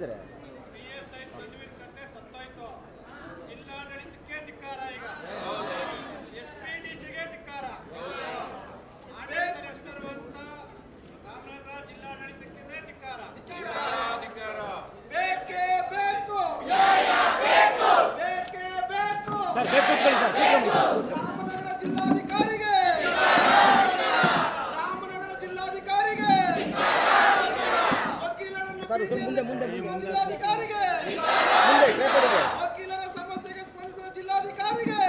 ಹೇಳಿದ್ದಾರೆ. ಜಿಲ್ಲಾಡಳಿತಕ್ಕೆ ಧಿಕ್ಕಾರ, ಈಗ SPDCಗೆ ಧಿಕ್ಕಾರ. ನಡೆಸ್ತಿರುವಂತ ರಾಮನಗರ ಜಿಲ್ಲಾಡಳಿತಕ್ಕೆ ಧಿಕ್ಕಾರ. ಬೇಕೇ ಬೇಕು, ಬೇಕೇ ಬೇಕು. ರಾಮನಗರ ಜಿಲ್ಲಾಧಿಕಾರಿಗೆ, ರಾಮನಗರ ಜಿಲ್ಲಾಧಿಕಾರಿಗೆ, ವಕೀಲರನ್ನು ಜಿಲ್ಲಾಧಿಕಾರಿಗೆ, ವಕೀಲರ ಸಮಸ್ಯೆಗೆ ಸ್ಪಂದಿಸಿದ ಜಿಲ್ಲಾಧಿಕಾರಿಗೆ,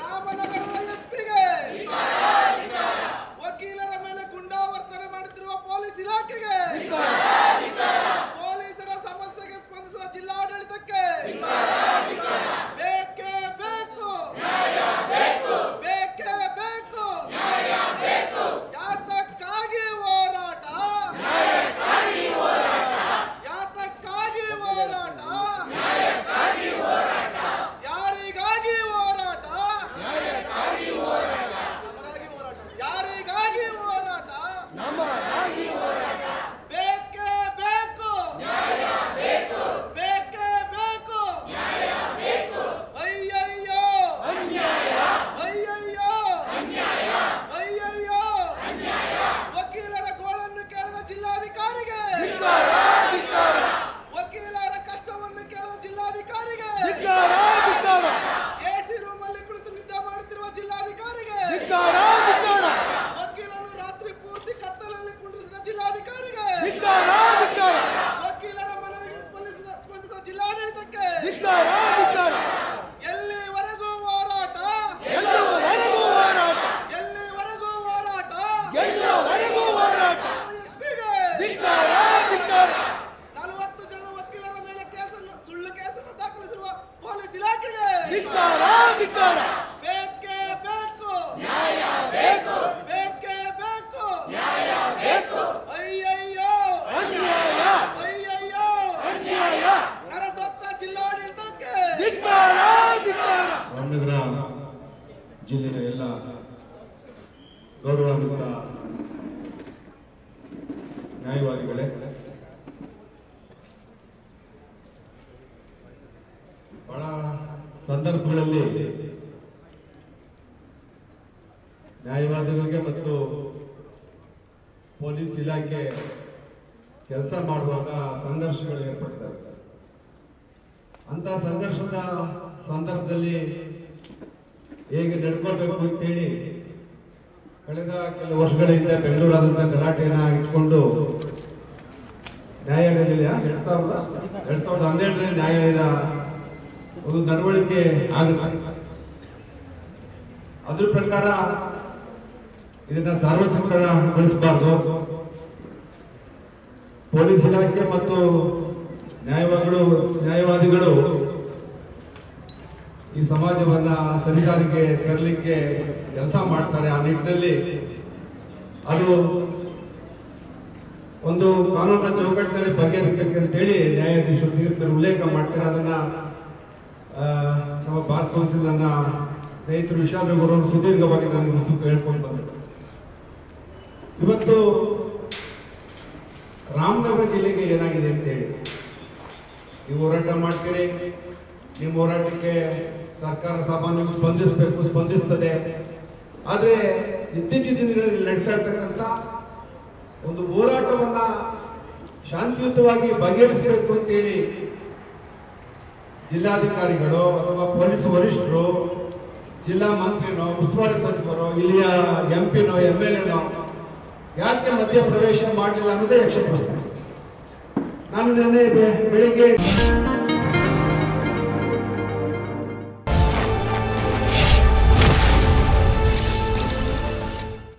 ರಾಮನಗರದ SPಗೆ, ವಕೀಲರ ಮೇಲೆ ಗುಂಡಾವರ್ತನೆ ಮಾಡುತ್ತಿರುವ ಪೊಲೀಸ್ ಇಲಾಖೆಗೆ, ಪೊಲೀಸರ ಸಮಸ್ಯೆಗೆ ಸ್ಪಂದಿಸಿದ ಜಿಲ್ಲಾಡಳಿತಕ್ಕೆ ಬೇಕೇ ಬೇಕು, ಬೇಕೇ ಬೇಕು. ಯಾತಕ್ಕಾಗಿ ಹೋರಾಟ, ಯಾತಕ್ಕಾಗಿ ಹೋರಾಟ, ಯಾರಿಗಾಗಿ ಹೋರಾಟ, ನಮಗಾಗಿ ಹೋರಾಟ, ಯಾರಿಗಾಗಿ ಹೋರಾಟ, ಬೇಕೇ ಬೇಕು, ಬೇಕೇ ಬೇಕು. ಅಯ್ಯಯ್ಯೋ, ಅಯ್ಯಯ್ಯೋ, ಅಯ್ಯಯ್ಯೋ. ವಕೀಲರ ಗೋಳನ್ನು ಕೇಳಿದ ಜಿಲ್ಲಾಧಿಕಾರಿಗೆ, ವಕೀಲರ ಕಷ್ಟವನ್ನು ಕೇಳಿದ ಜಿಲ್ಲಾಧಿಕಾರಿಗೆ, AC ರೂಮಲ್ಲಿ ಕುಳಿತು ನಿದ್ದೆ ಮಾಡುತ್ತಿರುವ ಜಿಲ್ಲಾಧಿಕಾರಿಗೆ, ವಕೀಲರು ರಾತ್ರಿ ಪೂರ್ತಿ ಕತ್ತಲಲ್ಲಿ ಕುಂಡ್ರಿಸಿದ ಜಿಲ್ಲಾಧಿಕಾರಿಗೆ, ವಕೀಲರ ಮನವಿಗೆ ಸ್ಪಂದಿಸಿದ ಜಿಲ್ಲಾಡಳಿತಕ್ಕೆ ಎಲ್ಲಿವರೆಗೂ ಹೋರಾಟ, ಎಲ್ಲಿವರೆಗೂ ಹೋರಾಟ, SPಗೆ 40 ಜನ ವಕೀಲರ ಮೇಲೆ ಸುಳ್ಳು ಕೇಸನ್ನು ದಾಖಲಿಸಿರುವ ಪೊಲೀಸ್ ಇಲಾಖೆಗೆ ಬೇಕೇ ಬೇಕು, ಬೇಕೇ ಬೇಕು. ಅಯ್ಯಯ್ಯೋ, ಅಯ್ಯಯ್ಯೋ. ನರಸತ್ತ ಜಿಲ್ಲಾಡಳಿತಕ್ಕೆ ರಾಮನಗರ ಜಿಲ್ಲೆಯ ಎಲ್ಲ ಗೌರವಾನ್ವಿತ ನ್ಯಾಯವಾದಿಗಳೇ, ಬಹಳ ಸಂದರ್ಭಗಳಲ್ಲಿ ನ್ಯಾಯವಾದಿಗಳಿಗೆ ಮತ್ತು ಪೊಲೀಸ್ ಇಲಾಖೆ ಕೆಲಸ ಮಾಡುವಾಗ ಸಂಘರ್ಷಗಳು ಏರ್ಪಡ್ತವೆ. ಅಂತ ಸಂಘರ್ಷದ ಸಂದರ್ಭದಲ್ಲಿ ಹೇಗೆ ನಡ್ಕೋಬೇಕು ಅಂತೇಳಿ ಕಳೆದ ಕೆಲವು ವರ್ಷಗಳಿಂದ ಬೆಂಗಳೂರಾದಂಥ ಗಲಾಟೆಯನ್ನ ಇಟ್ಕೊಂಡು ನ್ಯಾಯಾಲಯದಲ್ಲಿ 2012ರಲ್ಲಿ ನ್ಯಾಯಾಲಯದ ಒಂದು ನಡವಳಿಕೆ ಆಗುತ್ತೆ. ಅದ್ರ ಪ್ರಕಾರ ಇದನ್ನ ಸಾರ್ವತ್ರಿಕಗೊಳಿಸಬಾರ್ದು. ಪೊಲೀಸ್ ಇಲಾಖೆ ಮತ್ತು ನ್ಯಾಯವಾದಿಗಳು ಈ ಸಮಾಜವನ್ನ ಸರಿದಾರಿಗೆ ತರಲಿಕ್ಕೆ ಕೆಲಸ ಮಾಡ್ತಾರೆ. ಆ ನಿಟ್ಟಿನಲ್ಲಿ ಅದು ಒಂದು ಕಾನೂನಿನ ಚೌಕಟ್ಟಿನಲ್ಲಿ ಬಗೆಹರಿಸಬೇಕು ಅಂತೇಳಿ ನ್ಯಾಯಾಧೀಶರು ತೀರ್ಪಿನಲ್ಲಿ ಉಲ್ಲೇಖ ಮಾಡ್ತಾರೆ. ಅದನ್ನ ನಮ್ಮ ಬಾರ್ ಕೌನ್ಸಿಲ್ ನನ್ನ ಸ್ನೇಹಿತರು ವಿಶಾಲಗೌರವರು ಸುದೀರ್ಘವಾಗಿ ನನಗೆ ಹೇಳ್ಕೊಂಡು ಬಂದರು. ಇವತ್ತು ರಾಮನಗರ ಜಿಲ್ಲೆಗೆ ಏನಾಗಿದೆ ಅಂತೇಳಿ ನೀವು ಹೋರಾಟ ಮಾಡ್ತೀರಿ, ನಿಮ್ಮ ಹೋರಾಟಕ್ಕೆ ಸರ್ಕಾರ ಸಾಮಾನ್ಯವಾಗಿ ಸ್ಪಂದಿಸ್ತದೆ. ಆದರೆ ಇತ್ತೀಚಿನ ದಿನಗಳಲ್ಲಿ ನಡೀತಾ ಇರ್ತಕ್ಕಂಥ ಒಂದು ಹೋರಾಟವನ್ನ ಶಾಂತಿಯುತವಾಗಿ ಬಗೆಹರಿಸಬೇಕು ಅಂತೇಳಿ ಜಿಲ್ಲಾಧಿಕಾರಿಗಳು ಅಥವಾ ಪೊಲೀಸ್ ವರಿಷ್ಠರು, ಜಿಲ್ಲಾ ಮಂತ್ರಿನೋ, ಉಸ್ತುವಾರಿ ಸಚಿವರು, ಇಲ್ಲಿಯ MP ನೋ MLA ನೋ ಯಾಕೆ ಮಧ್ಯಪ್ರವೇಶ ಮಾಡಲಿಲ್ಲ ಅನ್ನೋದೇ ಯಕ್ಷ ಪ್ರಶ್ನೆ. ನಾನು ನಿನ್ನೆ ಬೆಳಿಗ್ಗೆ